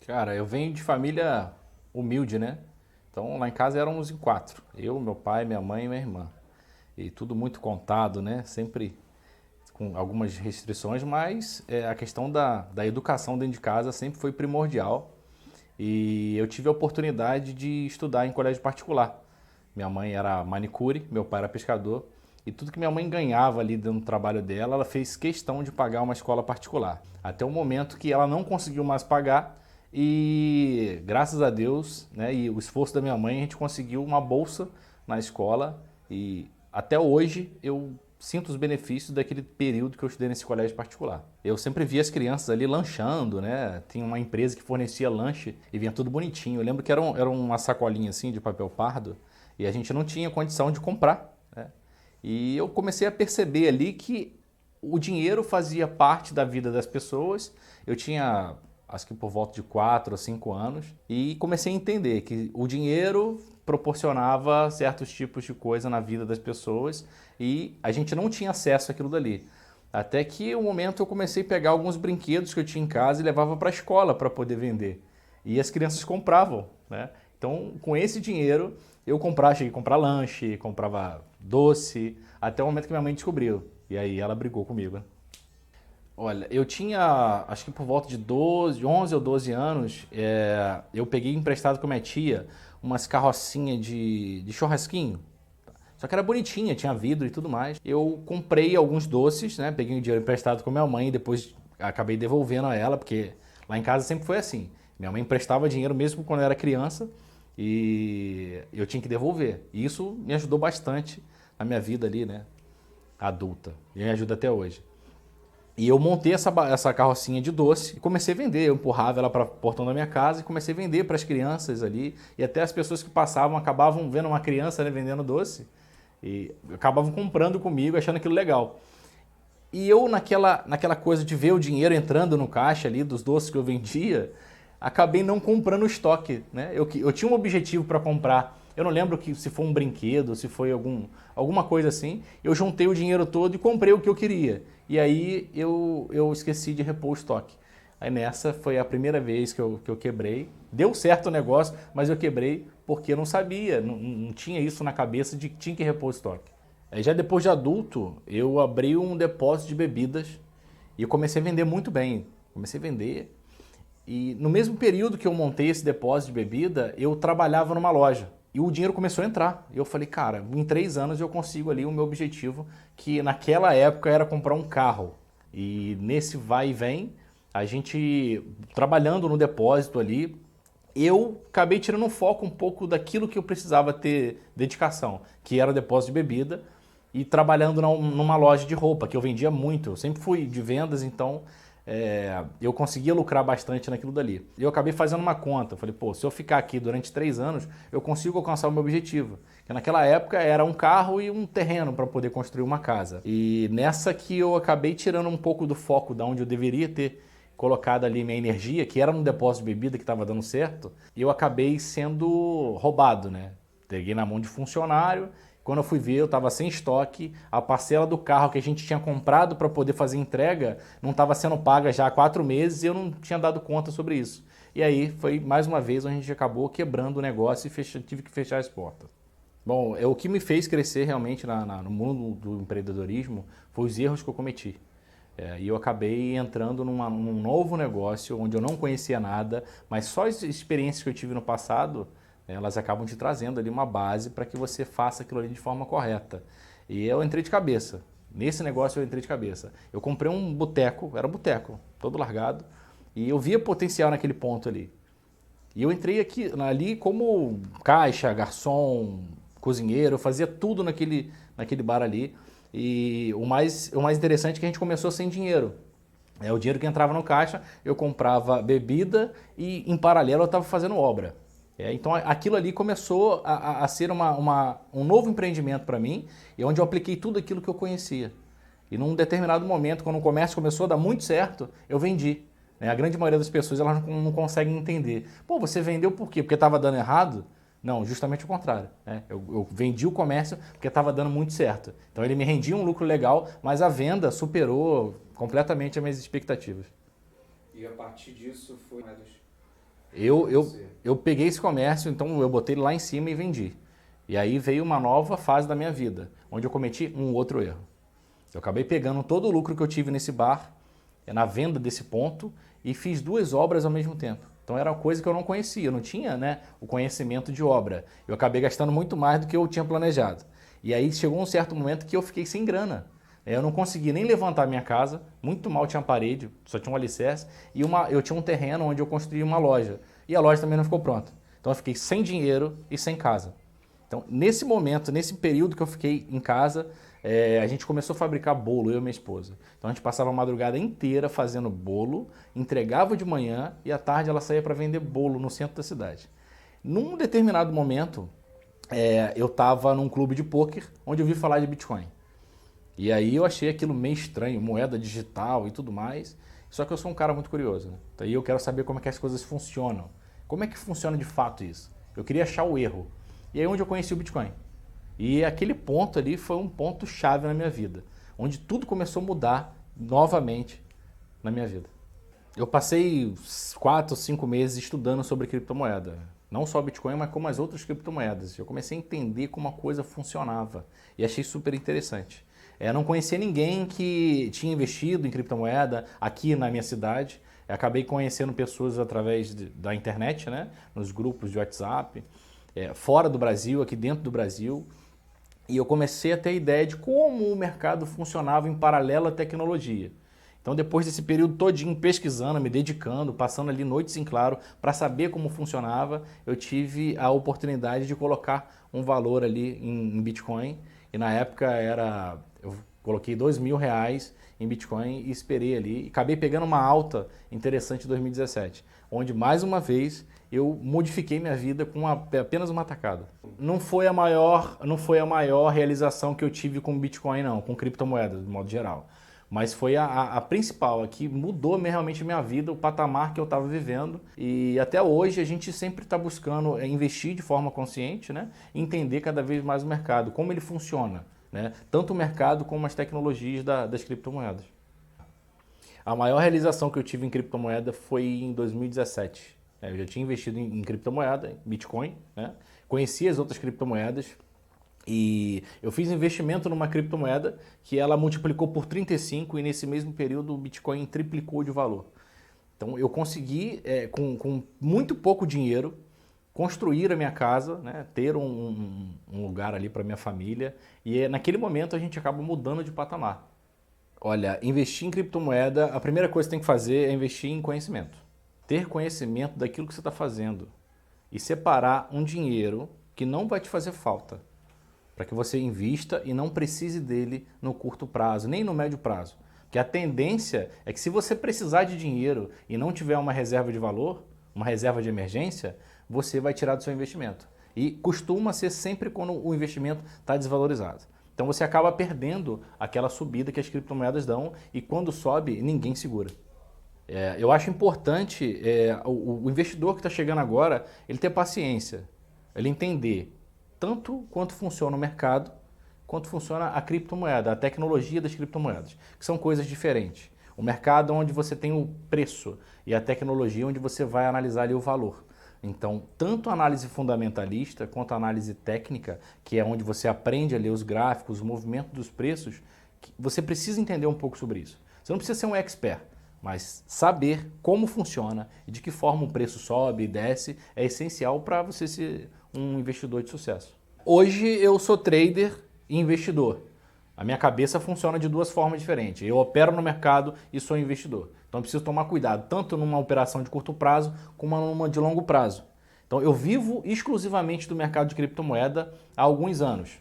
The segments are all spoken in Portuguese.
Cara, eu venho de família humilde, né? Então lá em casa éramos em quatro. Eu, meu pai, minha mãe e minha irmã. E tudo muito contado, né? Sempre com algumas restrições, mas a questão da educação dentro de casa sempre foi primordial. E eu tive a oportunidade de estudar em colégio particular. Minha mãe era manicure, meu pai era pescador. E tudo que minha mãe ganhava ali dentro do trabalho dela, ela fez questão de pagar uma escola particular. Até o momento que ela não conseguiu mais pagar e, graças a Deus, né, e o esforço da minha mãe, a gente conseguiu uma bolsa na escola e até hoje eu sinto os benefícios daquele período que eu estudei nesse colégio particular. Eu sempre via as crianças ali lanchando, né? Tinha uma empresa que fornecia lanche e vinha tudo bonitinho. Eu lembro que era uma sacolinha assim de papel pardo e a gente não tinha condição de comprar, né? E eu comecei a perceber ali que o dinheiro fazia parte da vida das pessoas. Eu tinha, acho que por volta de 4 ou 5 anos, e comecei a entender que o dinheiro proporcionava certos tipos de coisa na vida das pessoas e a gente não tinha acesso àquilo dali. Até que o momento eu comecei a pegar alguns brinquedos que eu tinha em casa e levava para a escola para poder vender. E as crianças compravam, né? Então, com esse dinheiro, eu comprava, cheguei a comprar lanche, comprava doce, até o momento que minha mãe descobriu. E aí ela brigou comigo, né? Olha, eu tinha, acho que por volta de 12, 11 ou 12 anos, eu peguei emprestado com minha tia umas carrocinhas de churrasquinho. Só que era bonitinha, tinha vidro e tudo mais. Eu comprei alguns doces, né? Peguei o dinheiro emprestado com minha mãe e depois acabei devolvendo a ela, porque lá em casa sempre foi assim. Minha mãe emprestava dinheiro mesmo quando eu era criança e eu tinha que devolver. E isso me ajudou bastante na minha vida ali, né? Adulta. E me ajuda até hoje. E eu montei essa carrocinha de doce e comecei a vender. Eu empurrava ela para o portão da minha casa e comecei a vender para as crianças ali. E até as pessoas que passavam acabavam vendo uma criança, né, vendendo doce e acabavam comprando comigo, achando aquilo legal. E eu, naquela coisa de ver o dinheiro entrando no caixa ali dos doces que eu vendia, acabei não comprando o estoque, né? Eu tinha um objetivo para comprar. Eu não lembro que se foi um brinquedo, se foi alguma coisa assim. Eu juntei o dinheiro todo e comprei o que eu queria. E aí eu esqueci de repor o estoque. Aí nessa foi a primeira vez que eu quebrei. Deu certo o negócio, mas eu quebrei porque eu não sabia, não tinha isso na cabeça de que tinha que repor o estoque. Já depois de adulto, eu abri um depósito de bebidas e eu comecei a vender muito bem. Comecei a vender e no mesmo período que eu montei esse depósito de bebida, eu trabalhava numa loja. E o dinheiro começou a entrar. E eu falei, cara, em 3 anos eu consigo ali o meu objetivo, que naquela época era comprar um carro. E nesse vai e vem, a gente trabalhando no depósito ali, eu acabei tirando um foco um pouco daquilo que eu precisava ter dedicação, que era o depósito de bebida, e trabalhando numa loja de roupa, que eu vendia muito. Eu sempre fui de vendas, então eu conseguia lucrar bastante naquilo dali. Eu acabei fazendo uma conta. Eu falei, pô, se eu ficar aqui durante 3 anos, eu consigo alcançar o meu objetivo. Que naquela época era um carro e um terreno para poder construir uma casa. E nessa que eu acabei tirando um pouco do foco da onde eu deveria ter colocado ali minha energia, que era no depósito de bebida que estava dando certo, e eu acabei sendo roubado, né? Peguei na mão de funcionário. Quando eu fui ver, eu estava sem estoque, a parcela do carro que a gente tinha comprado para poder fazer entrega não estava sendo paga já há 4 meses e eu não tinha dado conta sobre isso. E aí foi mais uma vez onde a gente acabou quebrando o negócio e tive que fechar as portas. Bom, o que me fez crescer realmente no mundo do empreendedorismo foi os erros que eu cometi. E eu acabei entrando num novo negócio onde eu não conhecia nada, mas só as experiências que eu tive no passado, elas acabam te trazendo ali uma base para que você faça aquilo ali de forma correta. E eu entrei de cabeça. Nesse negócio eu entrei de cabeça. Eu comprei um boteco, era um boteco, todo largado, e eu via potencial naquele ponto ali. E eu entrei ali como caixa, garçom, cozinheiro, eu fazia tudo naquele bar ali. E o mais interessante é que a gente começou sem dinheiro. O dinheiro que entrava no caixa, eu comprava bebida e, em paralelo, eu estava fazendo obra. Então, aquilo ali começou a ser um novo empreendimento para mim, e onde eu apliquei tudo aquilo que eu conhecia. E num determinado momento, quando o comércio começou a dar muito certo, eu vendi. A grande maioria das pessoas elas não conseguem entender. Pô, você vendeu por quê? Porque estava dando errado? Não, justamente o contrário. Eu vendi o comércio porque estava dando muito certo. Então ele me rendia um lucro legal, mas a venda superou completamente as minhas expectativas. E a partir disso foi Eu peguei esse comércio, então eu botei ele lá em cima e vendi. E aí veio uma nova fase da minha vida, onde eu cometi um outro erro. Eu acabei pegando todo o lucro que eu tive nesse bar, na venda desse ponto, e fiz duas obras ao mesmo tempo. Então era uma coisa que eu não conhecia, eu não tinha, né, o conhecimento de obra. Eu acabei gastando muito mais do que eu tinha planejado. E aí chegou um certo momento que eu fiquei sem grana. Eu não consegui nem levantar minha casa, muito mal tinha parede, só tinha um alicerce, e eu tinha um terreno onde eu construí uma loja. E a loja também não ficou pronta. Então eu fiquei sem dinheiro e sem casa. Então, nesse momento, nesse período que eu fiquei em casa, a gente começou a fabricar bolo, eu e minha esposa. Então a gente passava a madrugada inteira fazendo bolo, entregava de manhã e à tarde ela saía para vender bolo no centro da cidade. Num determinado momento, eu estava num clube de pôquer onde eu vi falar de Bitcoin. E aí eu achei aquilo meio estranho, moeda digital e tudo mais. Só que eu sou um cara muito curioso, né? Então, aí eu quero saber como é que as coisas funcionam. Como é que funciona de fato isso? Eu queria achar o erro. E aí é onde eu conheci o Bitcoin. E aquele ponto ali foi um ponto chave na minha vida, onde tudo começou a mudar novamente na minha vida. Eu passei 4 ou 5 meses estudando sobre criptomoeda. Não só Bitcoin, mas como as outras criptomoedas. Eu comecei a entender como a coisa funcionava e achei super interessante. Eu não conhecia ninguém que tinha investido em criptomoeda aqui na minha cidade. Eu acabei conhecendo pessoas através da internet, né? Nos grupos de WhatsApp, fora do Brasil, aqui dentro do Brasil. E eu comecei a ter a ideia de como o mercado funcionava em paralelo à tecnologia. Então, depois desse período todinho pesquisando, me dedicando, passando ali noites em claro para saber como funcionava, eu tive a oportunidade de colocar um valor ali em Bitcoin. E na época eu coloquei R$ 2.000 em Bitcoin e esperei ali. E acabei pegando uma alta interessante em 2017, onde mais uma vez eu modifiquei minha vida com apenas uma tacada. Não foi a maior realização que eu tive com Bitcoin, não, com criptomoedas, de modo geral. Mas foi a principal, a que mudou realmente a minha vida, o patamar que eu estava vivendo. E até hoje a gente sempre está buscando investir de forma consciente, né? E entender cada vez mais o mercado, como ele funciona, né? Tanto o mercado como as tecnologias das criptomoedas. A maior realização que eu tive em criptomoeda foi em 2017. Eu já tinha investido em criptomoeda, Bitcoin, né? Conheci as outras criptomoedas e eu fiz investimento numa criptomoeda que ela multiplicou por 35 e nesse mesmo período o Bitcoin triplicou de valor. Então eu consegui, com muito pouco dinheiro, construir a minha casa, né? Ter um lugar ali para minha família e naquele momento a gente acaba mudando de patamar. Olha, investir em criptomoeda, a primeira coisa que tem que fazer é investir em conhecimento. Ter conhecimento daquilo que você está fazendo e separar um dinheiro que não vai te fazer falta, para que você invista e não precise dele no curto prazo, nem no médio prazo. Porque a tendência é que se você precisar de dinheiro e não tiver uma reserva de valor, uma reserva de emergência, você vai tirar do seu investimento. E costuma ser sempre quando o investimento está desvalorizado. Então você acaba perdendo aquela subida que as criptomoedas dão e quando sobe, ninguém segura. Eu acho importante o investidor que está chegando agora, ele ter paciência, ele entender tanto quanto funciona o mercado, quanto funciona a criptomoeda, a tecnologia das criptomoedas, que são coisas diferentes. O mercado onde você tem o preço e a tecnologia onde você vai analisar ali o valor. Então, tanto a análise fundamentalista quanto a análise técnica, que é onde você aprende a ler os gráficos, o movimento dos preços, você precisa entender um pouco sobre isso. Você não precisa ser um expert, mas saber como funciona e de que forma o preço sobe e desce é essencial para você ser um investidor de sucesso. Hoje eu sou trader e investidor. A minha cabeça funciona de duas formas diferentes. Eu opero no mercado e sou investidor. Então eu preciso tomar cuidado, tanto numa operação de curto prazo como numa de longo prazo. Então eu vivo exclusivamente do mercado de criptomoeda há alguns anos.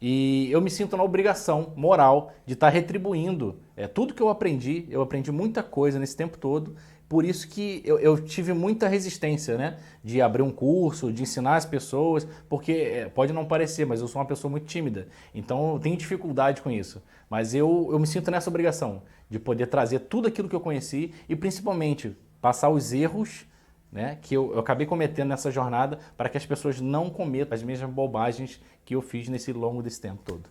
E eu me sinto na obrigação moral de estar retribuindo tudo que eu aprendi muita coisa nesse tempo todo, por isso que eu tive muita resistência, né? De abrir um curso, de ensinar as pessoas, porque pode não parecer, mas eu sou uma pessoa muito tímida, então eu tenho dificuldade com isso. Mas eu me sinto nessa obrigação de poder trazer tudo aquilo que eu conheci e principalmente passar os erros, né, que eu acabei cometendo nessa jornada para que as pessoas não cometam as mesmas bobagens que eu fiz nesse longo desse tempo todo.